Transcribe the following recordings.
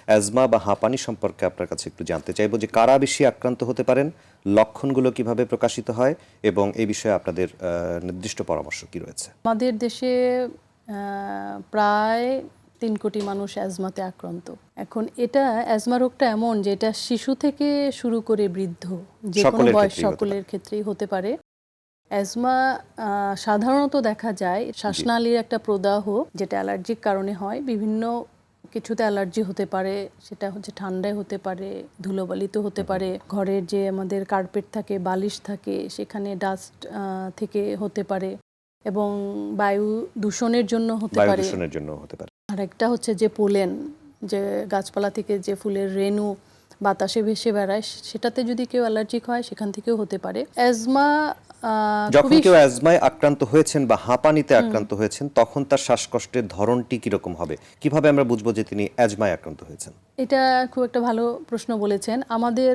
Asthma বা হাঁপানি সম্পর্কে আপনার কাছে একটু জানতে চাইবো যে কারা বেশি আক্রান্ত হতে পারেন, লক্ষণগুলো কিভাবে প্রকাশিত হয় এবং এই বিষয়ে আপনাদের নির্দিষ্ট পরামর্শ কি রয়েছে? আমাদের দেশে প্রায় 3 কোটি মানুষ অ্যাজমাতে আক্রান্ত। এখন এটা অ্যাজমা রোগটা এমন যে এটা শিশু থেকে শুরু করে বৃদ্ধ যে কোনো বয়স সকলের ক্ষেত্রেই হতে পারে। অ্যাজমা সাধারণত দেখা যায় শ্বাসনালীর একটা প্রদাহ, যেটা অ্যালার্জির কারণে হয়। বিভিন্ন কিছুতে অ্যালার্জি হতে পারে, সেটা হচ্ছে ঠান্ডায় হতে পারে, ধুলোবালিতে হতে পারে, ঘরের যে আমাদের কার্পেট থাকে, বালিশ থাকে, সেখানে ডাস্ট থেকে হতে পারে, এবং বায়ু দূষণের জন্য হতে পারে। আর একটা হচ্ছে যে পোলেন, যে গাছপালা থেকে যে ফুলের রেণু বাতাসে ভেসে বেড়ায়, সেটাতে যদি কেউ অ্যালার্জিক হয় সেখান থেকেও হতে পারে। অ্যাজমা যখন কেউ অ্যাজমায় আক্রান্ত হয়েছেন বা হাঁপানিতে আক্রান্ত হয়েছেন তখন তার শ্বাসকষ্টের ধরনটি কিরকম হবে, কিভাবে আমরা বুঝবো যে তিনি অ্যাজমায় আক্রান্ত হয়েছেন? এটা খুব একটা ভালো প্রশ্ন বলেছেন। আমাদের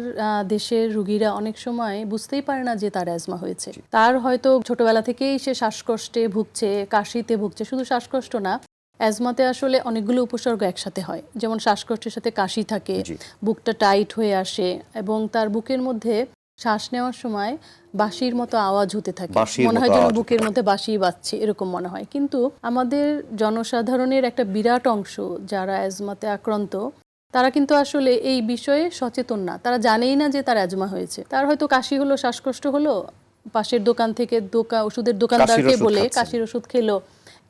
দেশের রোগীরা অনেক সময় বুঝতেই পারে না যে তার অ্যাজমা হয়েছে। তার হয়তো ছোটবেলা থেকেই সে শ্বাসকষ্টে ভুগছে, কাশিতে ভুগছে। শুধু শ্বাসকষ্ট না, অ্যাজমাতে আসলে অনেকগুলো উপসর্গ একসাথে হয়। যেমন শ্বাসকষ্টের সাথে কাশি থাকে, বুকটা টাইট হয়ে আসে, এবং তার বুকের মধ্যে শ্বাস নেওয়ার সময় বাঁশির মতো আওয়াজ হতে থাকে, মনে হয় যেন বুকের মধ্যে বাঁশি বাজছে, এরকম মনে হয়। কিন্তু আমাদের জনসাধারণের একটা বিরাট অংশ যারা অ্যাজমাতে আক্রান্ত, তারা কিন্তু আসলে এই বিষয়ে সচেতন না। তারা জানেই না যে তার অ্যাজমা হয়েছে। তার হয়তো কাশি হলো, শ্বাসকষ্ট হলো, পাশের দোকান থেকে ওষুধের দোকানদারকে বলে কাশির ওষুধ খেলো,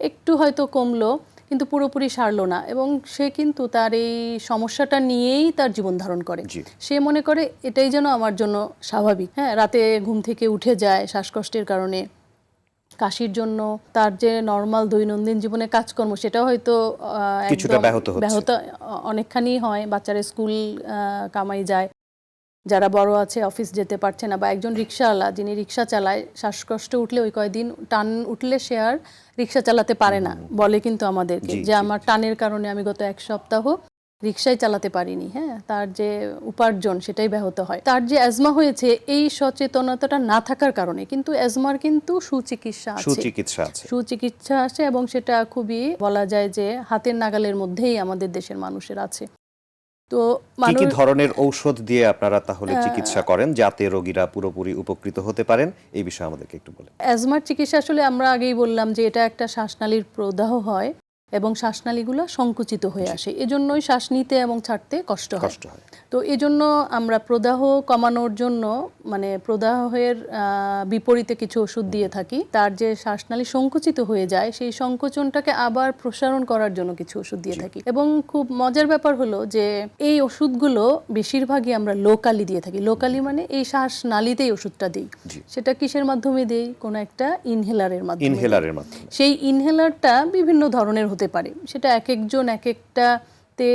একটু হয়তো কমলো, কিন্তু পুরোপুরি সারলো না, এবং সে কিন্তু তার এই সমস্যাটা নিয়েই তার জীবন ধারণ করে। সে মনে করে এটাই যেন আমার জন্য স্বাভাবিক। হ্যাঁ, রাতে ঘুম থেকে উঠে যায় শ্বাসকষ্টের কারণে, কাশির জন্য তার যে নর্মাল দৈনন্দিন জীবনে কাজকর্ম সেটাও হয়তো কিছুটা ব্যাহত অনেকখানি হয়। বাচ্চারা স্কুল কামাই যায়, যারা বড় আছে অফিস যেতে পারছে না, বা একজন রিক্সাওয়ালা যিনি রিক্সা চালায়, শ্বাসকষ্ট উঠলে ওই কয়দিন টান উঠলে সে আর রিক্সা চালাতে পারে না, বলে কিন্তু আমাদেরকে যে আমার টানের কারণে আমি গত 1 সপ্তাহ রিক্সায় চালাতে পারিনি। হ্যাঁ, তার যে উপার্জন সেটাই ব্যাহত হয়। তার যে অ্যাজমা হয়েছে এই সচেতনতাটা না থাকার কারণে, কিন্তু অ্যাজমার কিন্তু সুচিকিৎসা আছে, এবং সেটা খুবই বলা যায় যে হাতের নাগালের মধ্যেই আমাদের দেশের মানুষের আছে। তো কি ধরনের ঔষধ দিয়ে আপনারা তাহলে চিকিৎসা করেন যাতে রোগীরা পুরোপুরি উপকৃত হতে পারেন, এই বিষয়ে আমাদেরকে একটু বলেন। অ্যাজমার চিকিৎসা আসলে আমরা আগেই বললাম যে এটা একটা শ্বাসনালীর প্রদাহ হয় এবং শ্বাসনালীগুলো সংকুচিত হয়ে আসে, এজন্যই শ্বাস নিতে এবং ছাড়তে কষ্ট হয়। তো এজন্য আমরা প্রদাহ কমানোর জন্য, মানে প্রদাহের বিপরীতে কিছু ওষুধ দিয়ে থাকি। তার যে শ্বাসনালী সংকুচিত হয়ে যায় সেই সংকোচনটাকে আবার প্রসারণ করার জন্য কিছু ওষুধ দিয়ে থাকি। এবং খুব মজার ব্যাপার হলো যে এই ওষুধগুলো বেশিরভাগই আমরা লোকালি দিয়ে থাকি। লোকালি মানে এই শ্বাসনালীতেই ওষুধটা দিই। সেটা কিসের মাধ্যমে দেই? কোনো একটা ইনহেলারের মাধ্যমে। সেই ইনহেলারটা বিভিন্ন ধরনের হতে পারে, সেটা এক একজন এক একটাতে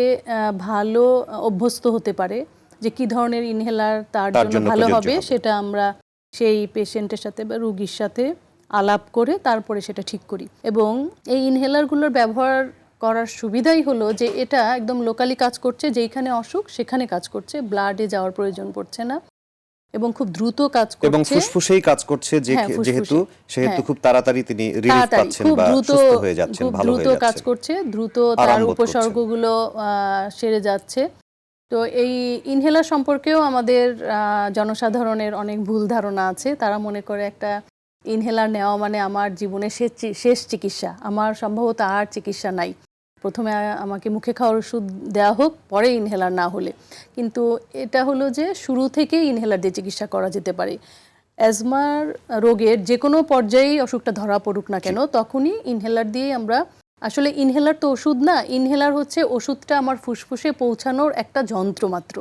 ভালো অভ্যস্ত হতে পারে। যে কি ধরনের ইনহেলার তার জন্য ভালো হবে সেটা আমরা সেই পেশেন্টের সাথে বা রোগীর সাথে আলাপ করে তারপরে সেটা ঠিক করি। এবং এই ইনহেলারগুলোর ব্যবহার করার সুবিধাই হলো যে এটা একদম লোকালি কাজ করছে, যেখানে অসুখ সেখানে কাজ করছে, ব্লাডে যাওয়ার প্রয়োজন পড়ছে না, এবং খুব দ্রুত কাজ করছে, এবং ফুসফুসেই কাজ করছে, যেহেতু খুব তাড়াতাড়ি তিনি রিলিফ পাচ্ছেন বা সুস্থ হয়ে যাচ্ছেন, ভালো হয়ে যাচ্ছে, দ্রুত কাজ করছে, দ্রুত তার উপসর্গগুলো সেরে যাচ্ছে। তো এই ইনহেলার সম্পর্কেও আমাদের জনসাধারণের অনেক ভুল ধারণা আছে। তারা মনে করে একটা ইনহেলার নেওয়া মানে আমার জীবনের শেষ চিকিৎসা, আমার সম্ভবত আর চিকিৎসা নাই, প্রথমে আমাকে মুখে খাওয়ার ওষুধ দেওয়া হোক, পরে ইনহেলার না হলে। কিন্তু এটা হলো যে শুরু থেকেই ইনহেলার দিয়ে চিকিৎসা করা যেতে পারে। অ্যাজমার রোগের যে কোনো পর্যায়েই অসুখটা ধরা পড়ুক না কেন, তখনই ইনহেলার দিয়ে আমরা, আসলে ইনহেলার তো ওষুধ না, ইনহেলার হচ্ছে ওষুধটা আমার ফুসফুসে পৌঁছানোর একটা যন্ত্র মাত্র।